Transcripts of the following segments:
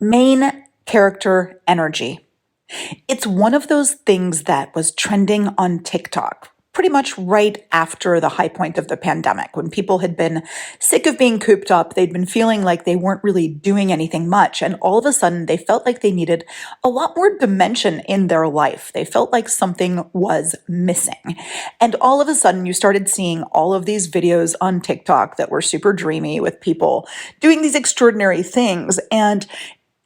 Main character energy. It's one of those things that was trending on TikTok pretty much right after the high point of the pandemic, when people had been sick of being cooped up. They'd been feeling like they weren't really doing anything much. And all of a sudden, they felt like they needed a lot more dimension in their life. They felt like something was missing. And all of a sudden, you started seeing all of these videos on TikTok that were super dreamy with people doing these extraordinary things. And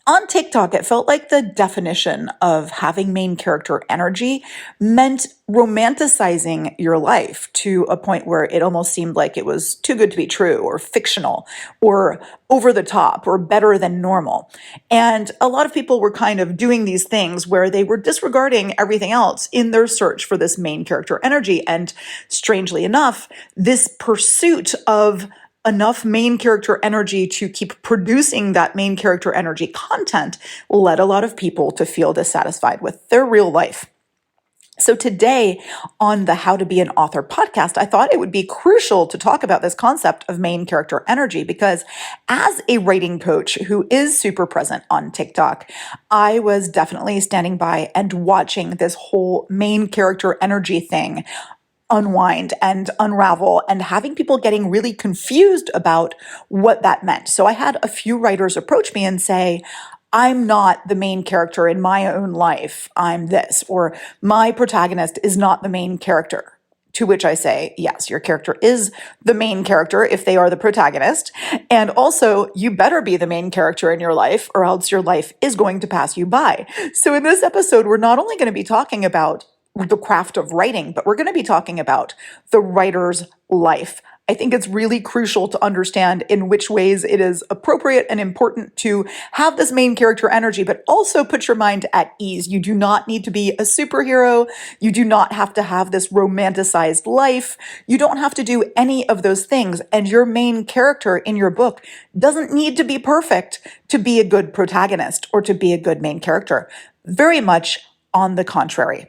on TikTok, it felt like the definition of having main character energy meant romanticizing your life to a point where it almost seemed like it was too good to be true, or fictional, or over the top, or better than normal. And a lot of people were kind of doing these things where they were disregarding everything else in their search for this main character energy. And strangely enough, this pursuit of enough main character energy to keep producing that main character energy content led a lot of people to feel dissatisfied with their real life. So today on the How to Be an Author podcast, I thought it would be crucial to talk about this concept of main character energy, because as a writing coach who is super present on TikTok, I was definitely standing by and watching this whole main character energy thing unwind and unravel, and having people getting really confused about what that meant. So I had a few writers approach me and say, I'm not the main character in my own life, I'm this, or my protagonist is not the main character. To which I say, yes, your character is the main character if they are the protagonist. And also, you better be the main character in your life, or else your life is going to pass you by. So in this episode, we're not only going to be talking about the craft of writing, but we're going to be talking about the writer's life. I think it's really crucial to understand in which ways it is appropriate and important to have this main character energy, but also put your mind at ease. You do not need to be a superhero. You do not have to have this romanticized life. You don't have to do any of those things. And your main character in your book doesn't need to be perfect to be a good protagonist or to be a good main character. Very much on the contrary.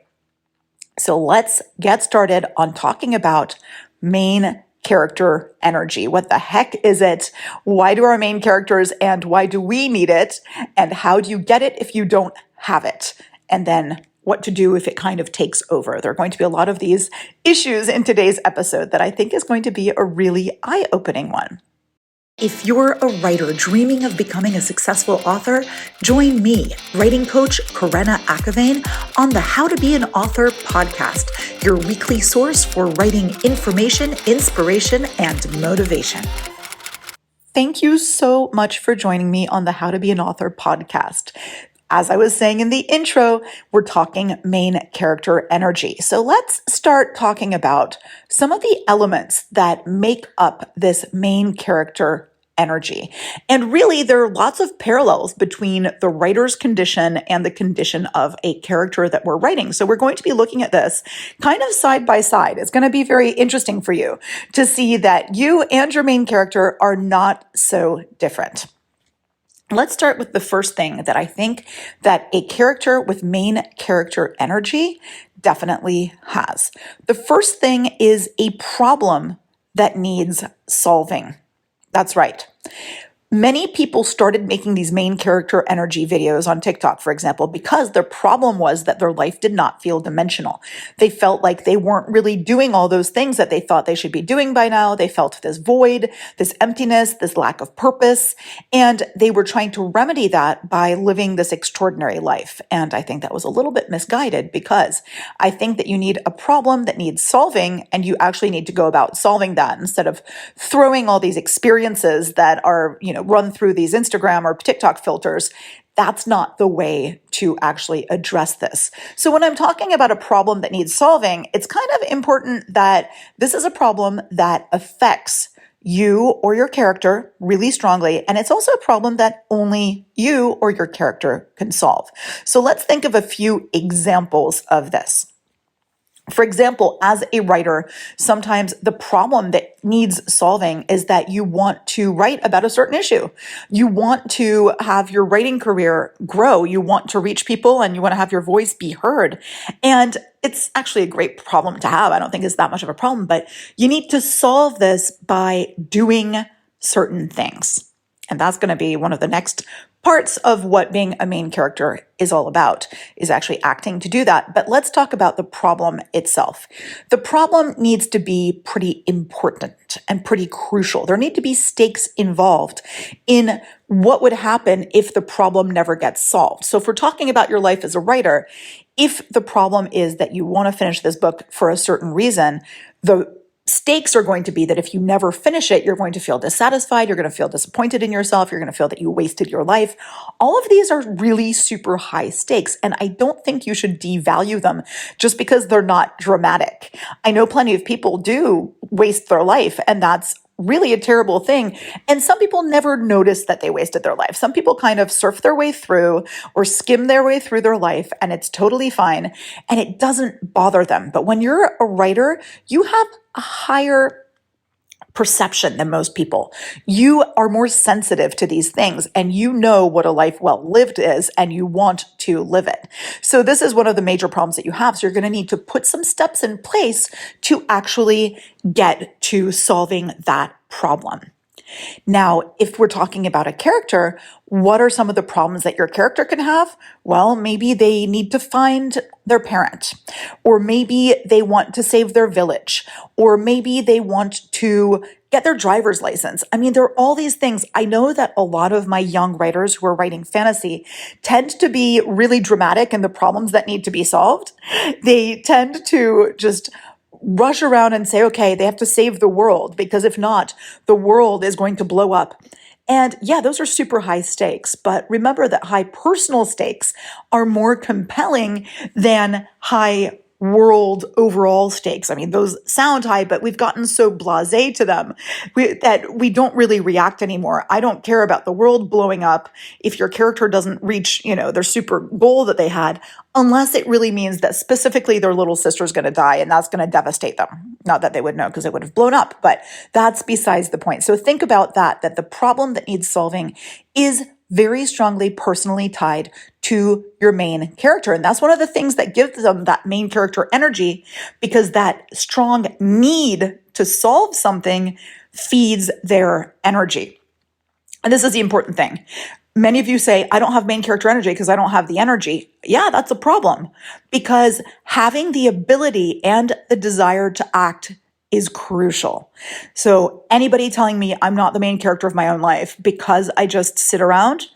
So let's get started on talking about main character energy. What the heck is it? Why do our main characters, and why do we need it? And how do you get it if you don't have it? And then what to do if it kind of takes over. There are going to be a lot of these issues in today's episode that I think is going to be a really eye-opening one. If you're a writer dreaming of becoming a successful author, join me, writing coach Karenna Akavane, on the How to Be an Author podcast, your weekly source for writing information, inspiration, and motivation. Thank you so much for joining me on the How to Be an Author podcast. As I was saying in the intro, we're talking main character energy. So let's start talking about some of the elements that make up this main character energy. And really, there are lots of parallels between the writer's condition and the condition of a character that we're writing. So we're going to be looking at this kind of side by side. It's going to be very interesting for you to see that you and your main character are not so different. Let's start with the first thing that I think that a character with main character energy definitely has. The first thing is a problem that needs solving. That's right. Many people started making these main character energy videos on TikTok, for example, because their problem was that their life did not feel dimensional. They felt like they weren't really doing all those things that they thought they should be doing by now. They felt this void, this emptiness, this lack of purpose, and they were trying to remedy that by living this extraordinary life. And I think that was a little bit misguided, because I think that you need a problem that needs solving, and you actually need to go about solving that instead of throwing all these experiences that are, run through these Instagram or TikTok filters. That's not the way to actually address this. So when I'm talking about a problem that needs solving, it's kind of important that this is a problem that affects you or your character really strongly. And it's also a problem that only you or your character can solve. So let's think of a few examples of this. For example, as a writer, sometimes the problem that needs solving is that you want to write about a certain issue. You want to have your writing career grow. You want to reach people, and you want to have your voice be heard. And it's actually a great problem to have. I don't think it's that much of a problem, but you need to solve this by doing certain things. And that's going to be one of the next parts of what being a main character is all about, is actually acting to do that. But let's talk about the problem itself. The problem needs to be pretty important and pretty crucial. There need to be stakes involved in what would happen if the problem never gets solved. So if we're talking about your life as a writer, if the problem is that you want to finish this book for a certain reason, the stakes are going to be that if you never finish it, you're going to feel dissatisfied, you're going to feel disappointed in yourself, you're going to feel that you wasted your life. All of these are really super high stakes, and I don't think you should devalue them just because they're not dramatic. I know plenty of people do waste their life, and that's really a terrible thing. And some people never notice that they wasted their life. Some people kind of surf their way through or skim their way through their life, and it's totally fine and it doesn't bother them. But when you're a writer, you have a higher perception than most people. You are more sensitive to these things and you know what a life well lived is and you want to live it. So this is one of the major problems that you have. So you're going to need to put some steps in place to actually get to solving that problem. Now, if we're talking about a character, what are some of the problems that your character can have? Well, maybe they need to find their parent, or maybe they want to save their village, or maybe they want to get their driver's license. I mean, there are all these things. I know that a lot of my young writers who are writing fantasy tend to be really dramatic in the problems that need to be solved. They tend to just rush around and say, okay, they have to save the world because if not, the world is going to blow up. And yeah, those are super high stakes, but remember that high personal stakes are more compelling than high world overall stakes. I mean, those sound high, but we've gotten so blasé to them that we don't really react anymore. I don't care about the world blowing up if your character doesn't reach, their super goal that they had, unless it really means that specifically their little sister's going to die and that's going to devastate them. Not that they would know because it would have blown up, but that's besides the point. So think about that the problem that needs solving is very strongly personally tied to your main character. And that's one of the things that gives them that main character energy, because that strong need to solve something feeds their energy. And this is the important thing. Many of you say, I don't have main character energy because I don't have the energy. Yeah, that's a problem, because having the ability and the desire to act is crucial. So anybody telling me I'm not the main character of my own life because I just sit around,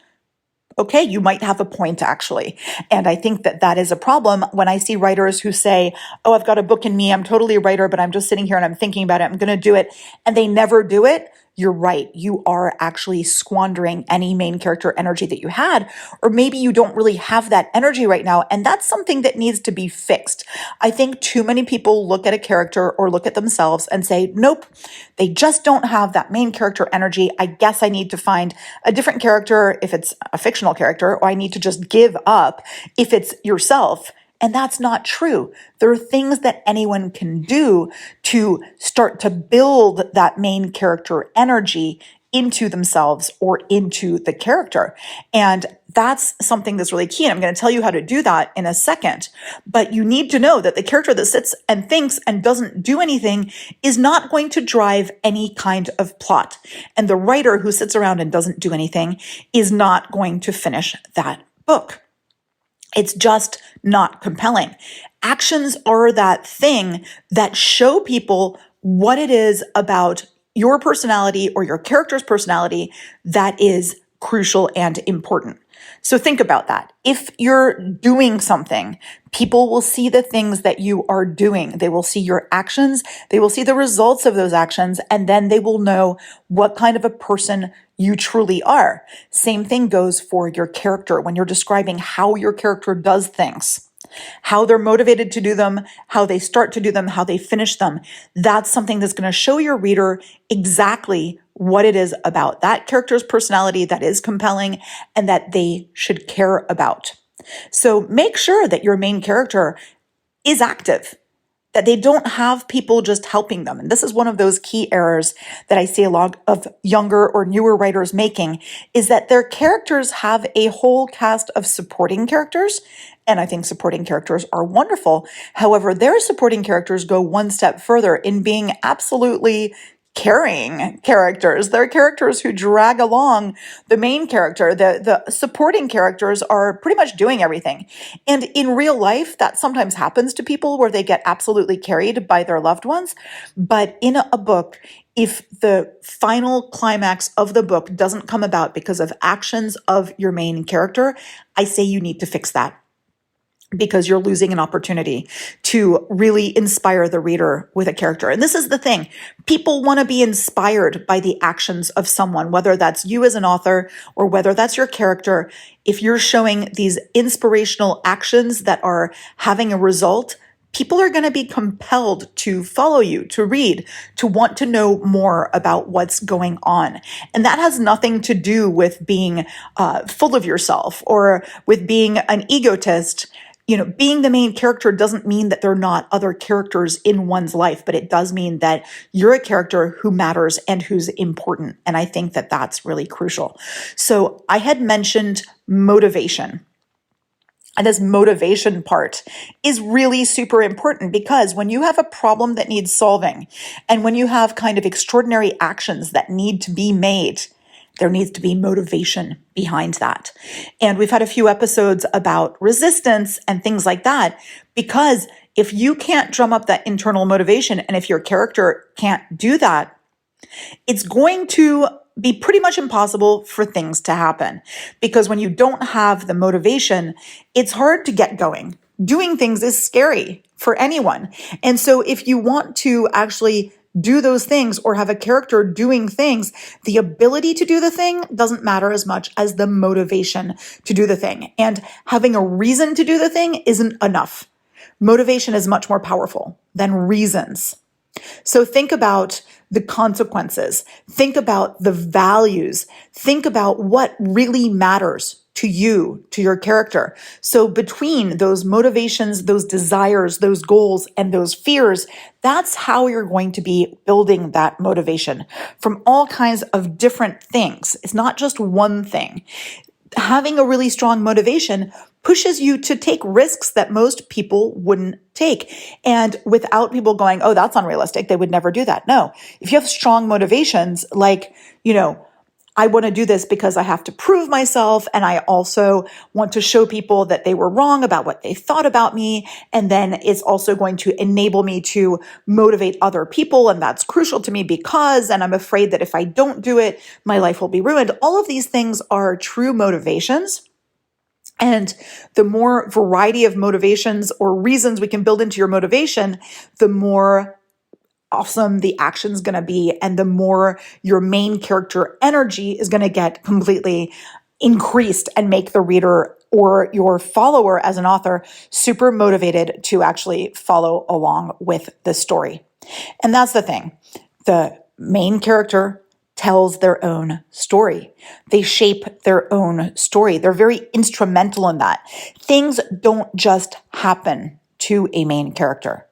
okay, you might have a point actually. And I think that that is a problem when I see writers who say, oh, I've got a book in me, I'm totally a writer, but I'm just sitting here and I'm thinking about it, I'm going to do it, and they never do it. You're right. You are actually squandering any main character energy that you had, or maybe you don't really have that energy right now. And that's something that needs to be fixed. I think too many people look at a character or look at themselves and say, nope, they just don't have that main character energy. I guess I need to find a different character if it's a fictional character, or I need to just give up if it's yourself. And that's not true. There are things that anyone can do to start to build that main character energy into themselves or into the character. And that's something that's really key. And I'm going to tell you how to do that in a second. But you need to know that the character that sits and thinks and doesn't do anything is not going to drive any kind of plot. And the writer who sits around and doesn't do anything is not going to finish that book. It's just not compelling. Actions are that thing that show people what it is about your personality or your character's personality that is crucial and important. So think about that. If you're doing something, people will see the things that you are doing. They will see your actions. They will see the results of those actions, and then they will know what kind of a person you truly are. Same thing goes for your character when you're describing how your character does things, how they're motivated to do them, how they start to do them, how they finish them. That's something that's going to show your reader exactly what it is about that character's personality that is compelling and that they should care about. So make sure that your main character is active, that they don't have people just helping them. And this is one of those key errors that I see a lot of younger or newer writers making, is that their characters have a whole cast of supporting characters. And I think supporting characters are wonderful. However, their supporting characters go one step further in being absolutely carrying characters. They're characters who drag along the main character. The supporting characters are pretty much doing everything. And in real life, that sometimes happens to people where they get absolutely carried by their loved ones. But in a book, if the final climax of the book doesn't come about because of actions of your main character, I say you need to fix that, because you're losing an opportunity to really inspire the reader with a character. And this is the thing. People want to be inspired by the actions of someone, whether that's you as an author or whether that's your character. If you're showing these inspirational actions that are having a result, people are going to be compelled to follow you, to read, to want to know more about what's going on. And that has nothing to do with being full of yourself or with being an egotist. Being the main character doesn't mean that there are not other characters in one's life, but it does mean that you're a character who matters and who's important. And I think that that's really crucial. So I had mentioned motivation. And this motivation part is really super important, because when you have a problem that needs solving and when you have kind of extraordinary actions that need to be made, there needs to be motivation behind that. And we've had a few episodes about resistance and things like that, because if you can't drum up that internal motivation and if your character can't do that, it's going to be pretty much impossible for things to happen. Because when you don't have the motivation, it's hard to get going. Doing things is scary for anyone. And so if you want to actually do those things or have a character doing things, the ability to do the thing doesn't matter as much as the motivation to do the thing. And having a reason to do the thing isn't enough. Motivation is much more powerful than reasons. So think about the consequences. Think about the values. Think about what really matters to you, to your character. So between those motivations, those desires, those goals, and those fears, that's how you're going to be building that motivation from all kinds of different things. It's not just one thing. Having a really strong motivation pushes you to take risks that most people wouldn't take. And without people going, oh, that's unrealistic, they would never do that. No, if you have strong motivations, like, I want to do this because I have to prove myself, and I also want to show people that they were wrong about what they thought about me. And then it's also going to enable me to motivate other people. And that's crucial to me because, and I'm afraid that if I don't do it, my life will be ruined. All of these things are true motivations. And the more variety of motivations or reasons we can build into your motivation, the more awesome the action's going to be, and the more your main character energy is going to get completely increased and make the reader or your follower as an author super motivated to actually follow along with the story. And that's the thing. The main character tells their own story. They shape their own story. They're very instrumental in that. Things don't just happen to a main character.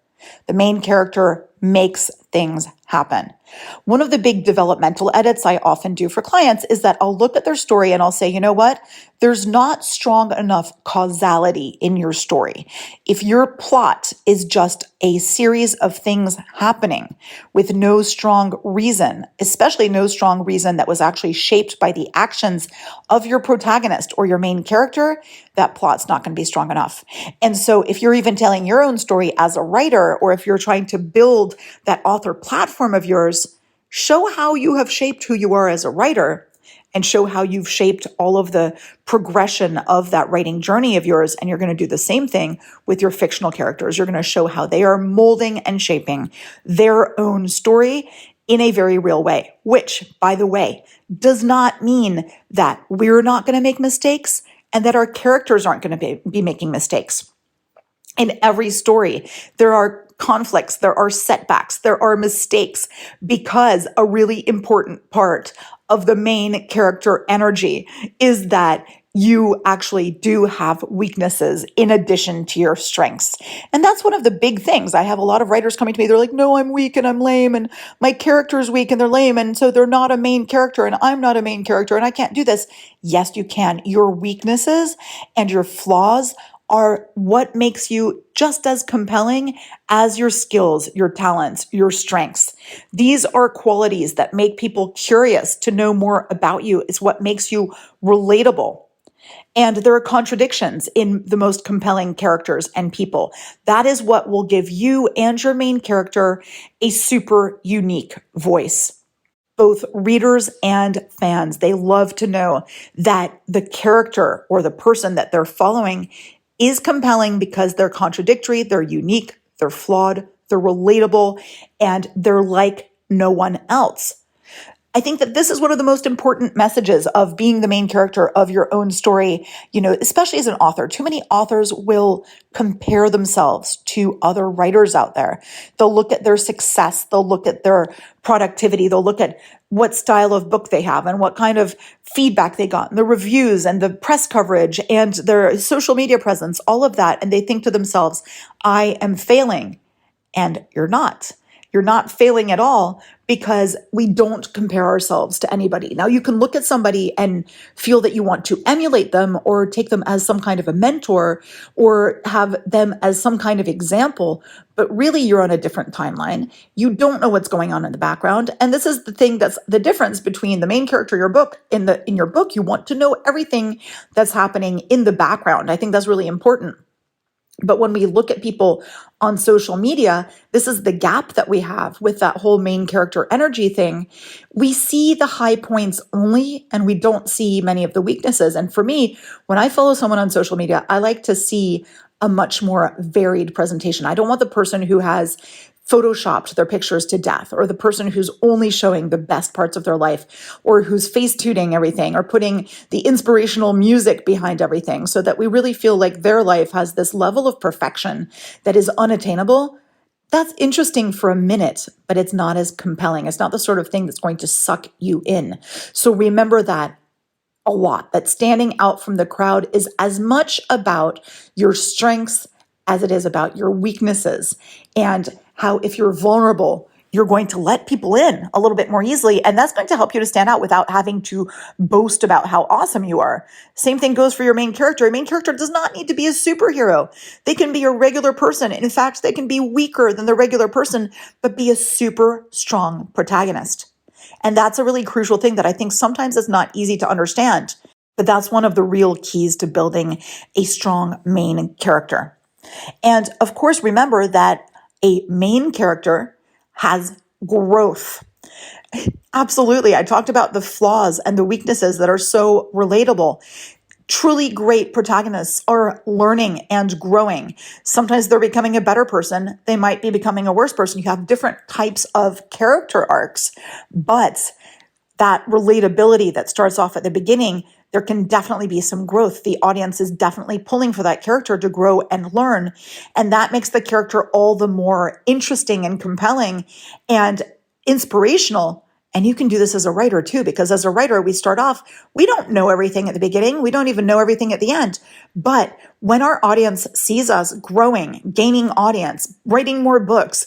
The main character makes things happen. One of the big developmental edits I often do for clients is that I'll look at their story and I'll say, you know what? There's not strong enough causality in your story. If your plot is just a series of things happening with no strong reason, especially no strong reason that was actually shaped by the actions of your protagonist or your main character, that plot's not going to be strong enough. And so if you're even telling your own story as a writer, or if you're trying to build that author platform of yours, show how you have shaped who you are as a writer, and show how you've shaped all of the progression of that writing journey of yours. And you're going to do the same thing with your fictional characters. You're going to show how they are molding and shaping their own story in a very real way, which, by the way, does not mean that we're not going to make mistakes and that our characters aren't going to be making mistakes. In every story, there are conflicts, there are setbacks, there are mistakes, because a really important part of the main character energy is that you actually do have weaknesses in addition to your strengths. And that's one of the big things. I have a lot of writers coming to me. They're like, no, I'm weak and I'm lame and my character's weak and they're lame. And so they're not a main character and I'm not a main character and I can't do this. Yes, you can. Your weaknesses and your flaws are what makes you just as compelling as your skills, your talents, your strengths. These are qualities that make people curious to know more about you. It's what makes you relatable. And there are contradictions in the most compelling characters and people. That is what will give you and your main character a super unique voice. Both readers and fans, they love to know that the character or the person that they're following is compelling because they're contradictory, they're unique, they're flawed, they're relatable, and they're like no one else. I think that this is one of the most important messages of being the main character of your own story, especially as an author. Too many authors will compare themselves to other writers out there. They'll look at their success. They'll look at their productivity. They'll look at what style of book they have and what kind of feedback they got, and the reviews and the press coverage and their social media presence, all of that. And they think to themselves, I am failing. And you're not. You're not failing at all because we don't compare ourselves to anybody. Now, you can look at somebody and feel that you want to emulate them or take them as some kind of a mentor or have them as some kind of example, but really you're on a different timeline. You don't know what's going on in the background. And this is the thing that's the difference between the main character of your book. In your book, you want to know everything that's happening in the background. I think that's really important. But when we look at people on social media, this is the gap that we have with that whole main character energy thing. We see the high points only, and we don't see many of the weaknesses. And for me, when I follow someone on social media, I like to see a much more varied presentation. I don't want the person who has photoshopped their pictures to death, or the person who's only showing the best parts of their life, or who's face tuning everything, or putting the inspirational music behind everything, so that we really feel like their life has this level of perfection that is unattainable. That's interesting for a minute, but it's not as compelling. It's not the sort of thing that's going to suck you in. So remember that a lot, that standing out from the crowd is as much about your strengths as it is about your weaknesses, and how if you're vulnerable, you're going to let people in a little bit more easily. And that's going to help you to stand out without having to boast about how awesome you are. Same thing goes for your main character. A main character does not need to be a superhero. They can be a regular person. In fact, they can be weaker than the regular person, but be a super strong protagonist. And that's a really crucial thing that I think sometimes is not easy to understand. But that's one of the real keys to building a strong main character. And of course, remember that a main character has growth. Absolutely. I talked about the flaws and the weaknesses that are so relatable. Truly great protagonists are learning and growing. Sometimes they're becoming a better person. They might be becoming a worse person. You have different types of character arcs, but that relatability that starts off at the beginning, there can definitely be some growth. The audience is definitely pulling for that character to grow and learn. And that makes the character all the more interesting and compelling and inspirational. And you can do this as a writer too, because as a writer, we start off, we don't know everything at the beginning. We don't even know everything at the end. But when our audience sees us growing, gaining audience, writing more books,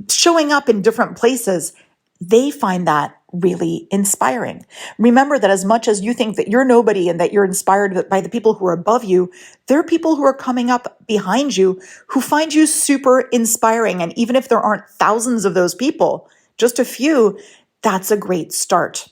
showing up in different places, they find that really inspiring. Remember that as much as you think that you're nobody and that you're inspired by the people who are above you, there are people who are coming up behind you who find you super inspiring. And even if there aren't thousands of those people, just a few, that's a great start.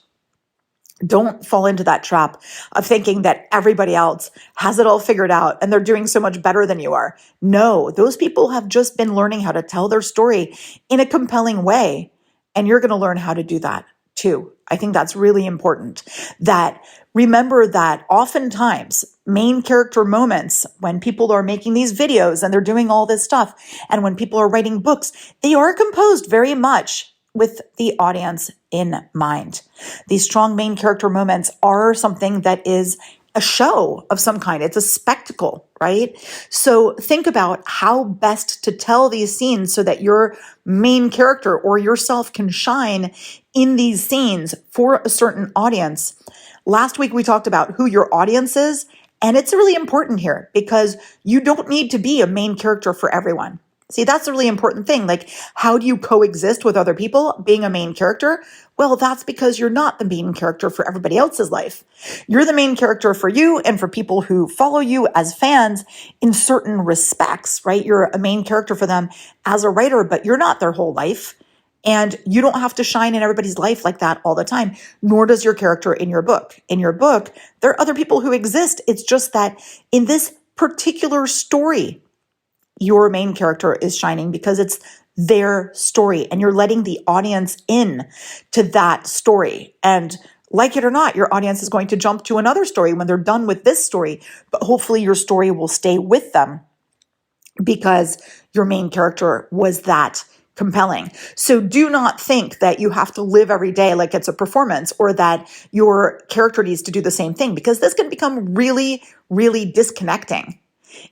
Don't fall into that trap of thinking that everybody else has it all figured out and they're doing so much better than you are. No, those people have just been learning how to tell their story in a compelling way. And you're going to learn how to do that too. I think that's really important. That remember that oftentimes main character moments, when people are making these videos and they're doing all this stuff, and when people are writing books, they are composed very much with the audience in mind. These strong main character moments are something that is a show of some kind. It's a spectacle, right? So think about how best to tell these scenes so that your main character or yourself can shine in these scenes for a certain audience. Last week, we talked about who your audience is, and it's really important here because you don't need to be a main character for everyone. See, that's a really important thing. Like, how do you coexist with other people being a main character? Well, that's because you're not the main character for everybody else's life. You're the main character for you and for people who follow you as fans in certain respects, right? You're a main character for them as a writer, but you're not their whole life. And you don't have to shine in everybody's life like that all the time, nor does your character in your book. In your book, there are other people who exist. It's just that in this particular story, your main character is shining because it's their story and you're letting the audience in to that story. And like it or not, your audience is going to jump to another story when they're done with this story, but hopefully your story will stay with them because your main character was that compelling. So do not think that you have to live every day like it's a performance or that your character needs to do the same thing, because this can become really, really disconnecting.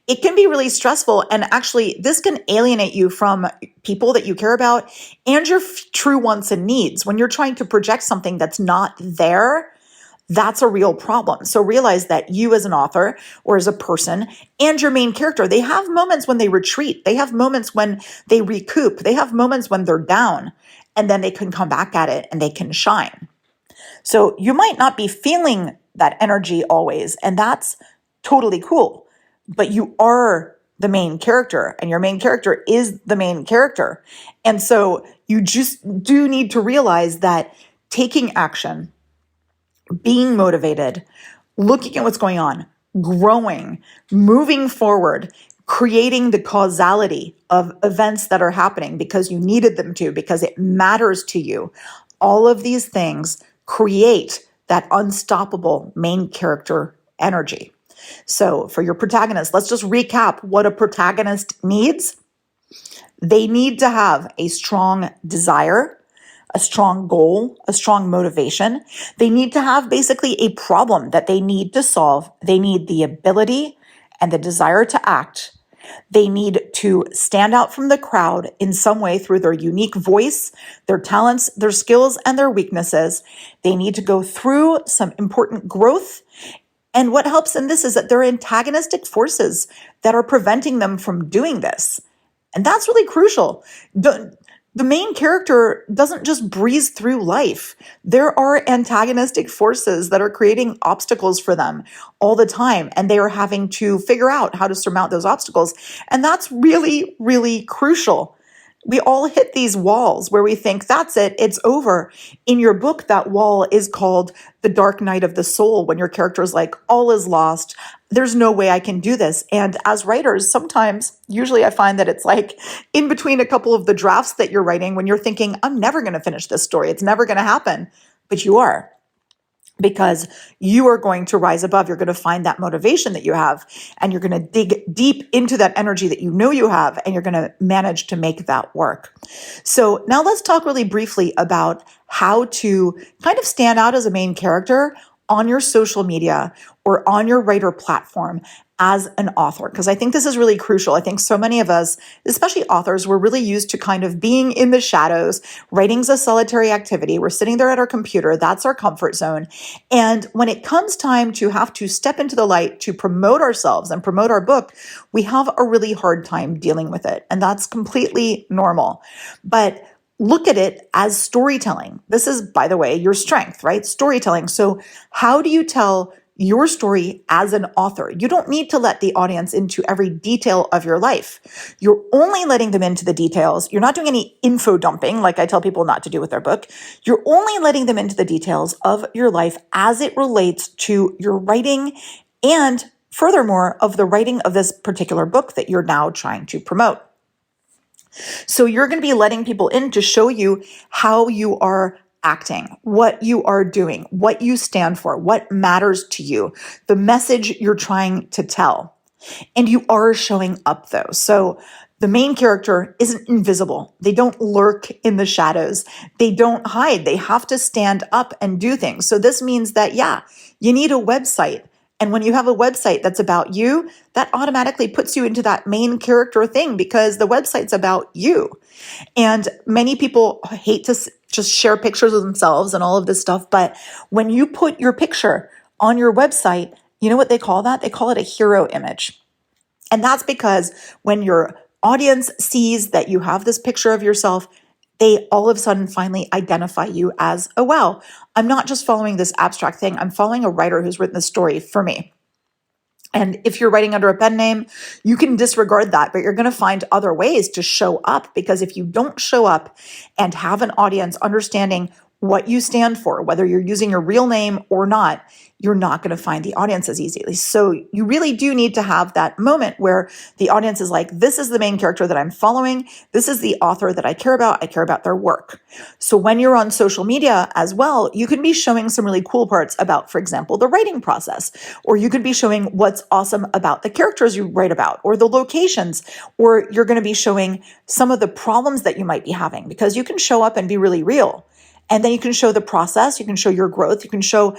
It can be really stressful, and actually this can alienate you from people that you care about and your true wants and needs. When you're trying to project something that's not there, that's a real problem. So realize that you as an author or as a person and your main character, they have moments when they retreat. They have moments when they recoup. They have moments when they're down, and then they can come back at it and they can shine. So you might not be feeling that energy always, and that's totally cool. But you are the main character, and your main character is the main character. And so you just do need to realize that taking action, being motivated, looking at what's going on, growing, moving forward, creating the causality of events that are happening because you needed them to, because it matters to you. All of these things create that unstoppable main character energy. So for your protagonist, let's just recap what a protagonist needs. They need to have a strong desire, a strong goal, a strong motivation. They need to have basically a problem that they need to solve. They need the ability and the desire to act. They need to stand out from the crowd in some way through their unique voice, their talents, their skills, and their weaknesses. They need to go through some important growth. And what helps in this is that there are antagonistic forces that are preventing them from doing this. And that's really crucial. The main character doesn't just breeze through life. There are antagonistic forces that are creating obstacles for them all the time, and they are having to figure out how to surmount those obstacles. And that's really, really crucial. We all hit these walls where we think, that's it, it's over. In your book, that wall is called the dark night of the soul, when your character is like, all is lost. There's no way I can do this. And as writers, sometimes, usually I find that it's like in between a couple of the drafts that you're writing when you're thinking, I'm never going to finish this story. It's never going to happen. But you are. Because you are going to rise above. You're going to find that motivation that you have, and you're going to dig deep into that energy that you know you have, and you're going to manage to make that work. So now let's talk really briefly about how to kind of stand out as a main character on your social media or on your writer platform as an author, because I think this is really crucial. I think so many of us, especially authors, we're really used to kind of being in the shadows. Writing's a solitary activity. We're sitting there at our computer. That's our comfort zone. And when it comes time to have to step into the light to promote ourselves and promote our book, we have a really hard time dealing with it. And that's completely normal. But look at it as storytelling. This is, by the way, your strength, right? Storytelling. So how do you tell your story as an author? You don't need to let the audience into every detail of your life. You're only letting them into the details. You're not doing any info dumping, like I tell people not to do with their book. You're only letting them into the details of your life as it relates to your writing and, furthermore, of the writing of this particular book that you're now trying to promote. So you're going to be letting people in to show you how you are acting, what you are doing, what you stand for, what matters to you, the message you're trying to tell. And you are showing up though. So the main character isn't invisible. They don't lurk in the shadows. They don't hide. They have to stand up and do things. So this means that, yeah, you need a website. And when you have a website that's about you, that automatically puts you into that main character thing because the website's about you. And many people hate to just share pictures of themselves and all of this stuff. But when you put your picture on your website, you know what they call that? They call it a hero image. And that's because when you're audience sees that you have this picture of yourself, they all of a sudden finally identify you as, oh, wow, I'm not just following this abstract thing. I'm following a writer who's written this story for me. And if you're writing under a pen name, you can disregard that, but you're going to find other ways to show up, because if you don't show up and have an audience understanding what you stand for, whether you're using your real name or not, you're not going to find the audience as easily. So you really do need to have that moment where the audience is like, this is the main character that I'm following. This is the author that I care about. I care about their work. So when you're on social media as well, you can be showing some really cool parts about, for example, the writing process, or you could be showing what's awesome about the characters you write about, or the locations, or you're going to be showing some of the problems that you might be having, because you can show up and be really real. And then you can show the process, you can show your growth, you can show,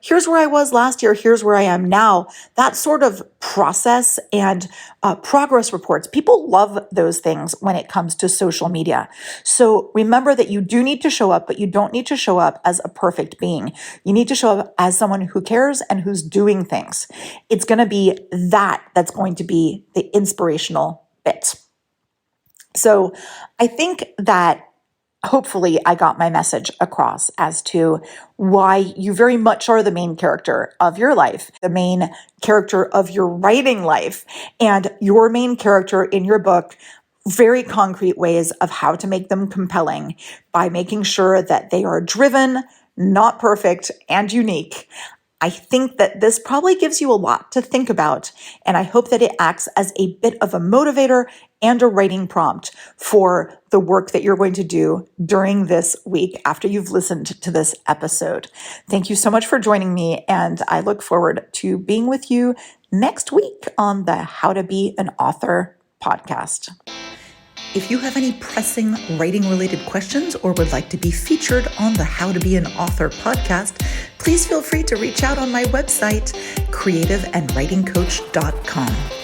here's where I was last year, here's where I am now. That sort of process and progress reports. People love those things when it comes to social media. So remember that you do need to show up, but you don't need to show up as a perfect being. You need to show up as someone who cares and who's doing things. It's going to be that's going to be the inspirational bit. So I think that hopefully I got my message across as to why you very much are the main character of your life, the main character of your writing life, and your main character in your book, very concrete ways of how to make them compelling by making sure that they are driven, not perfect, and unique. I think that this probably gives you a lot to think about, and I hope that it acts as a bit of a motivator and a writing prompt for the work that you're going to do during this week after you've listened to this episode. Thank you so much for joining me, and I look forward to being with you next week on the How to Be an Author podcast. If you have any pressing writing-related questions or would like to be featured on the How to Be an Author podcast, please feel free to reach out on my website, creativeandwritingcoach.com.